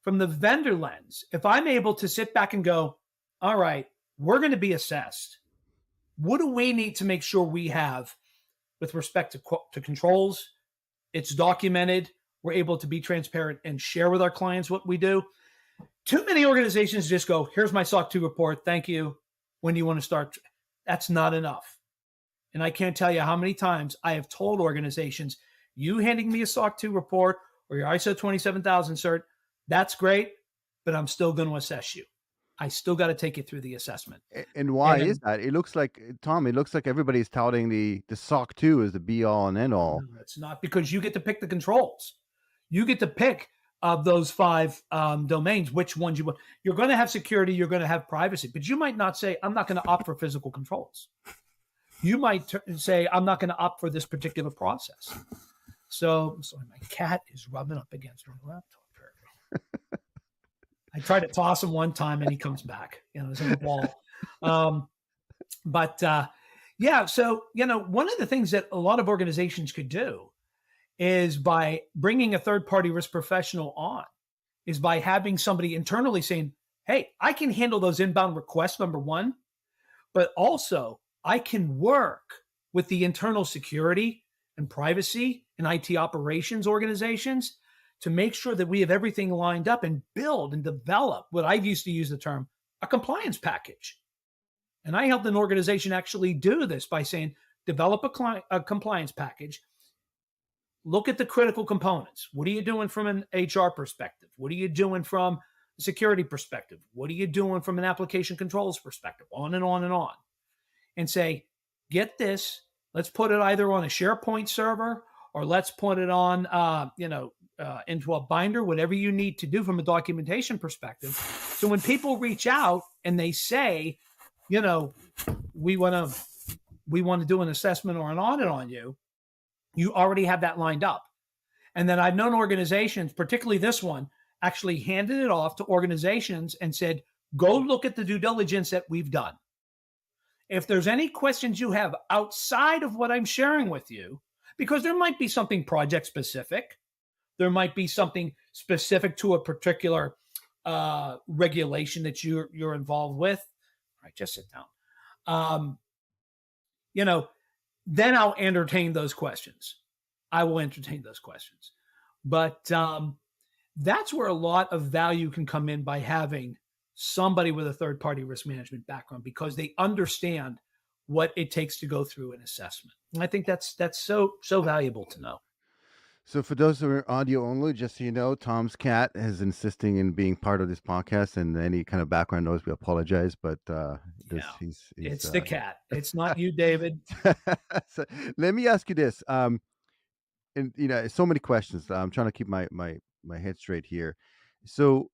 from the vendor lens, if I'm able to sit back and go, all right, we're going to be assessed. What do we need to make sure we have with respect to controls? It's documented. We're able to be transparent and share with our clients what we do. Too many organizations just go, here's my SOC 2 report. Thank you. When do you want to start? That's not enough. And I can't tell you how many times I have told organizations, you handing me a SOC 2 report or your ISO 27000 cert, that's great, but I'm still going to assess you. I still got to take you through the assessment. And why And is that? It looks like, Tom, everybody's touting the SOC 2 as the be all and end all. no, it's not, because you get to pick the controls. You get to pick of those 5 domains, which ones you want. You're going to have security, you're going to have privacy, but you might not say, I'm not going to opt for physical controls. You might say, I'm not going to opt for this particular process. So sorry, my cat is rubbing up against my laptop. I tried to toss him one time and he comes back. It's in a ball. Yeah, so, one of the things that a lot of organizations could do is by bringing a third-party risk professional on, is by having somebody internally saying, hey, I can handle those inbound requests, number one, but also I can work with the internal security and privacy and IT operations organizations to make sure that we have everything lined up and build and develop what I've used to use the term a compliance package. And I helped an organization actually do this by saying, develop a compliance package. Look at the critical components. What are you doing from an HR perspective? What are you doing from a security perspective? What are you doing from an application controls perspective? On and on and on. And say, get this, let's put it either on a SharePoint server or let's put it on, into a binder, whatever you need to do from a documentation perspective. So when people reach out and they say, we want to do an assessment or an audit on you, you already have that lined up. And then I've known organizations, particularly this one, actually handed it off to organizations and said, go look at the due diligence that we've done. If there's any questions you have outside of what I'm sharing with you, because there might be something project specific, there might be something specific to a particular regulation that you're involved with. All right, just sit down. Then I'll entertain those questions. I will entertain those questions. But that's where a lot of value can come in by having somebody with a third-party risk management background, because they understand what it takes to go through an assessment. And I think that's so valuable to know. So for those who are audio only, just so you know, Tom's cat is insisting in being part of this podcast, and any kind of background noise, we apologize. But he's it's the cat. It's not you, David. So, let me ask you this. And so many questions. I'm trying to keep my head straight here. So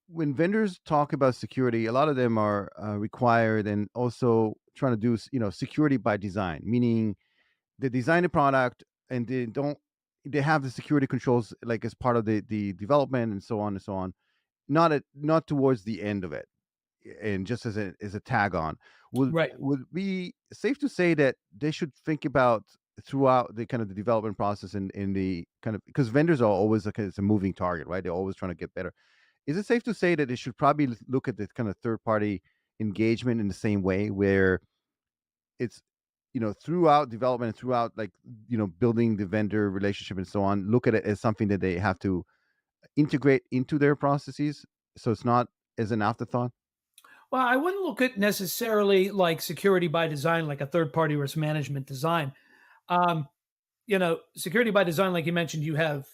when vendors talk about security, a lot of them are required and also trying to do security by design, meaning they design a product and they have the security controls like as part of the development and so on and so on, not towards the end of it, and just as a tag on. Would be safe to say that they should think about throughout the kind of the development process and in the kind of, because vendors are always it's a moving target, right? They're always trying to get better. Is it safe to say that they should probably look at the kind of third party engagement in the same way, where it's throughout development, throughout like, building the vendor relationship and so on, look at it as something that they have to integrate into their processes, so it's not as an afterthought? Well, I wouldn't look at necessarily like security by design, like a third-party risk management design. Um, security by design, like you mentioned, you have,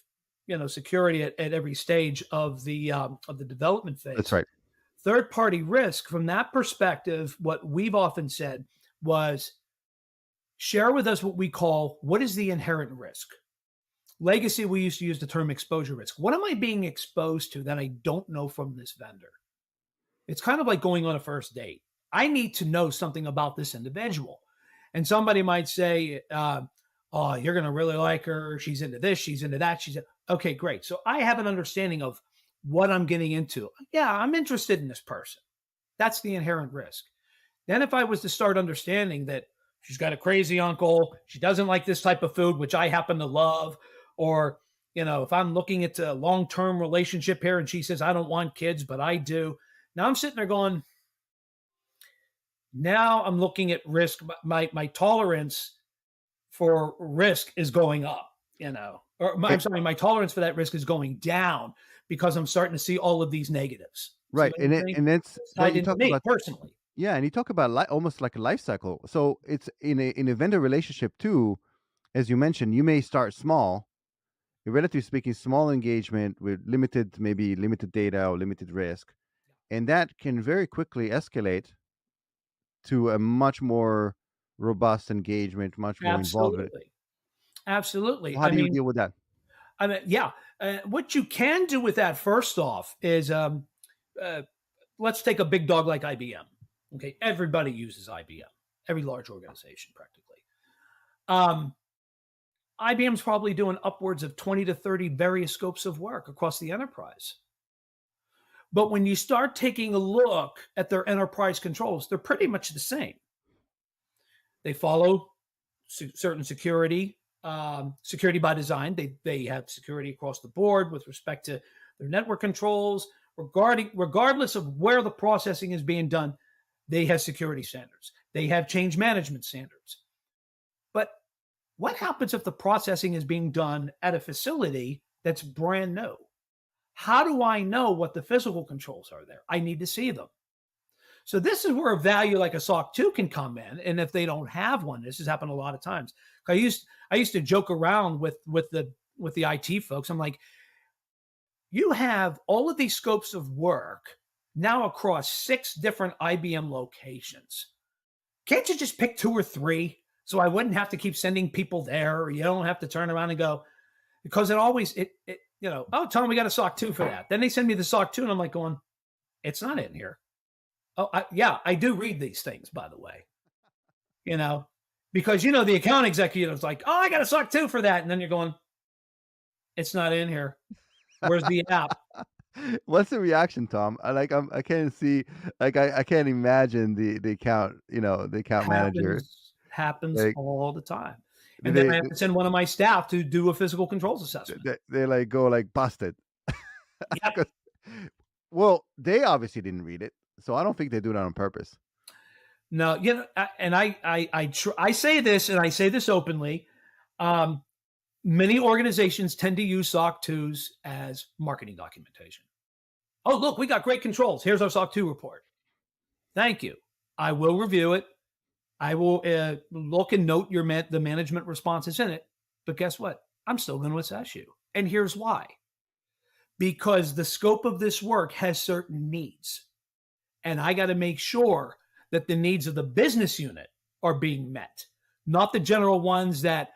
security at every stage of the development That's phase. right. Third-party risk, from that perspective, what we've often said was share with us what is the inherent risk? Legacy, we used to use the term exposure risk. What am I being exposed to that I don't know from this vendor? It's kind of like going on a first date. I need to know something about this individual. And somebody might say, oh, you're going to really like her. She's into this. She's into that. Okay, great. So I have an understanding of what I'm getting into. Yeah, I'm interested in this person. That's the inherent risk. Then if I was to start understanding that she's got a crazy uncle, she doesn't like this type of food, which I happen to love, or, if I'm looking at a long-term relationship here and she says, I don't want kids, but I do. Now I'm sitting there going, now I'm looking at risk. My tolerance for risk is going up, I'm sorry, my tolerance for that risk is going down because I'm starting to see all of these negatives. Right. So And that's tied you into talk me about. personally. Yeah, and you talk about almost like a life cycle. So it's in a vendor relationship too, as you mentioned, you may start small, relatively speaking, small engagement with maybe limited data or limited risk, and that can very quickly escalate to a much more robust engagement, much more involvement. Absolutely. Absolutely. How do you deal with that? Yeah. What you can do with that, first off, is let's take a big dog like IBM. Okay. Everybody uses IBM, every large organization practically. IBM's probably doing upwards of 20 to 30 various scopes of work across the enterprise. But when you start taking a look at their enterprise controls, they're pretty much the same. They follow certain security by design. They have security across the board with respect to their network controls. Regardless of where the processing is being done, they have security standards. They have change management standards. But what happens if the processing is being done at a facility that's brand new? How do I know what the physical controls are there? I need to see them. So this is where a value like a SOC 2 can come in. And if they don't have one, this has happened a lot of times. I used to joke around with the IT folks. I'm like, you have all of these scopes of work now across 6 different IBM locations. Can't you just pick 2 or 3 so I wouldn't have to keep sending people there, or you don't have to turn around and go, because oh, Tom, we got a SOC 2 for that. Then they send me the SOC 2 and I'm like going, it's not in here. Oh, I do read these things, by the way, because, the account executive's like, oh, I got a SOC 2 for that. And then you're going, it's not in here. Where's the app? What's the reaction, Tom? I can't see, I can't imagine the account, the account manager. Happens Like, all the time. And then I have to send one of my staff to do a physical controls assessment. They like go like busted. Yep. Well, they obviously didn't read it, so I don't think they do that on purpose. No, and I say this, and I say this openly. Many organizations tend to use SOC 2s as marketing documentation. Oh, look, we got great controls. Here's our SOC 2 report. Thank you. I will review it. I will look and note the management responses in it. But guess what? I'm still going to assess you. And here's why. Because the scope of this work has certain needs. And I got to make sure that the needs of the business unit are being met, not the general ones that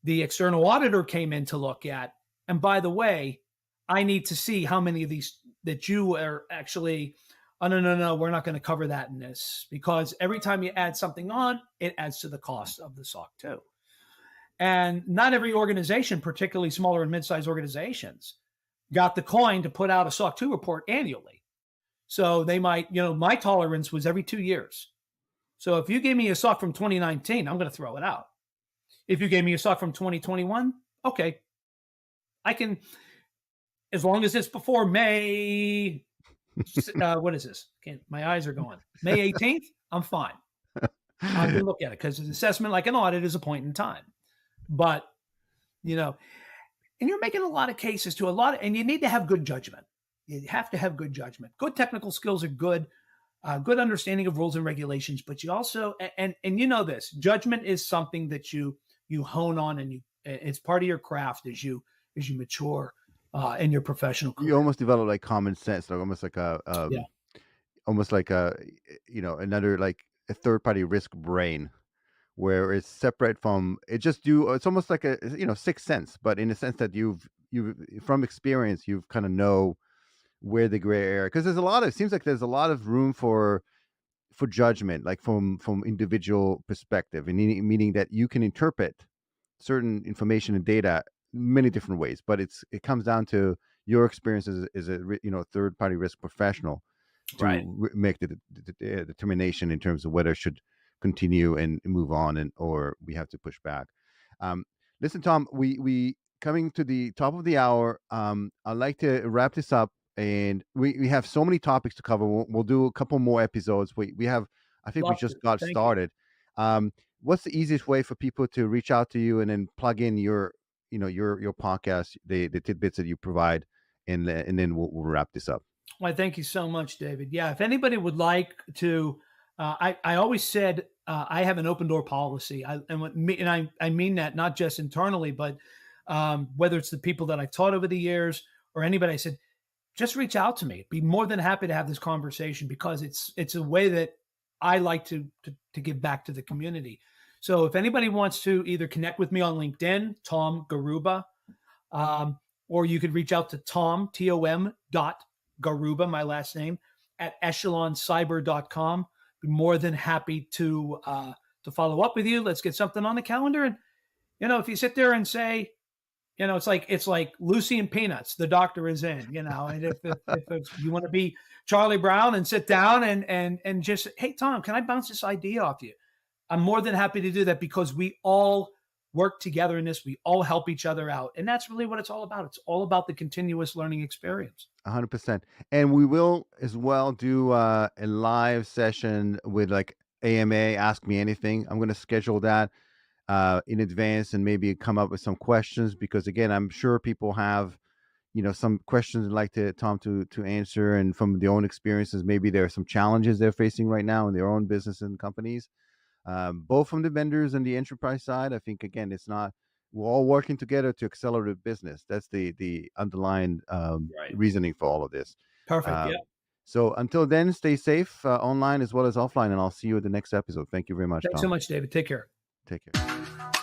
the external auditor came in to look at. And by the way, I need to see how many of these that you are actually, oh, no, we're not going to cover that in this, because every time you add something on, it adds to the cost of the SOC 2. And not every organization, particularly smaller and mid-sized organizations, got the coin to put out a SOC 2 report annually. So they might, my tolerance was every 2 years. So if you gave me a SOC from 2019, I'm going to throw it out. If you gave me a SOC from 2021, okay, I can, as long as it's before May, what is this? My eyes are going. May 18th, I'm fine. I can look at it because an assessment, like an audit, is a point in time. But, and you're making a lot of cases to and you need to have good judgment. You have to have good judgment. Good technical skills are good. Good understanding of rules and regulations, but you also, and this, judgment is something that you hone on, and it's part of your craft as you mature in your professional career. You almost develop like common sense, like almost like almost like another like a third-party risk brain, where it's separate from it's almost like a sixth sense, but in the sense that you've from experience you've kind of know where the gray area, because it seems like there's a lot of room for judgment, like from individual perspective, and meaning that you can interpret certain information and data many different ways, but it comes down to your experience as a third party risk professional to make the determination in terms of whether it should continue and move on, or we have to push back. Listen, Tom, we coming to the top of the hour. I'd like to wrap this up, and we have so many topics to cover. We'll do a couple more episodes. We have, I think we just got started. What's the easiest way for people to reach out to you and then plug in your podcast, the tidbits that you provide, and then we'll wrap this up. Well, thank you so much, David. Yeah, if anybody would like to, I always said I have an open door policy, and I mean that not just internally, but whether it's the people that I've taught over the years or anybody, I said, just reach out to me. Be more than happy to have this conversation, because it's a way that I like to give back to the community. So if anybody wants to either connect with me on LinkedIn, Tom Garrubba, or you could reach out to Tom, Garrubba, my last name, at echeloncyber.com. Be more than happy to follow up with you. Let's get something on the calendar. And, if you sit there and say, it's like Lucy and Peanuts, the doctor is in, and if you want to be Charlie Brown and sit down and just, hey, Tom, can I bounce this idea off you? I'm more than happy to do that, because we all work together in this. We all help each other out. And that's really what it's all about. It's all about the continuous learning experience. 100%. And we will as well do a live session with like AMA, Ask Me Anything. I'm going to schedule that in advance and maybe come up with some questions, because again, I'm sure people have, some questions they'd like Tom to answer, and from their own experiences, maybe there are some challenges they're facing right now in their own business and companies. Both from the vendors and the enterprise side. I think, again, we're all working together to accelerate business. That's the underlying reasoning for all of this. Perfect. Yeah. So until then, stay safe online as well as offline, and I'll see you at the next episode. Thank you very much, Thanks Tom. so much, David. Take care. Take care.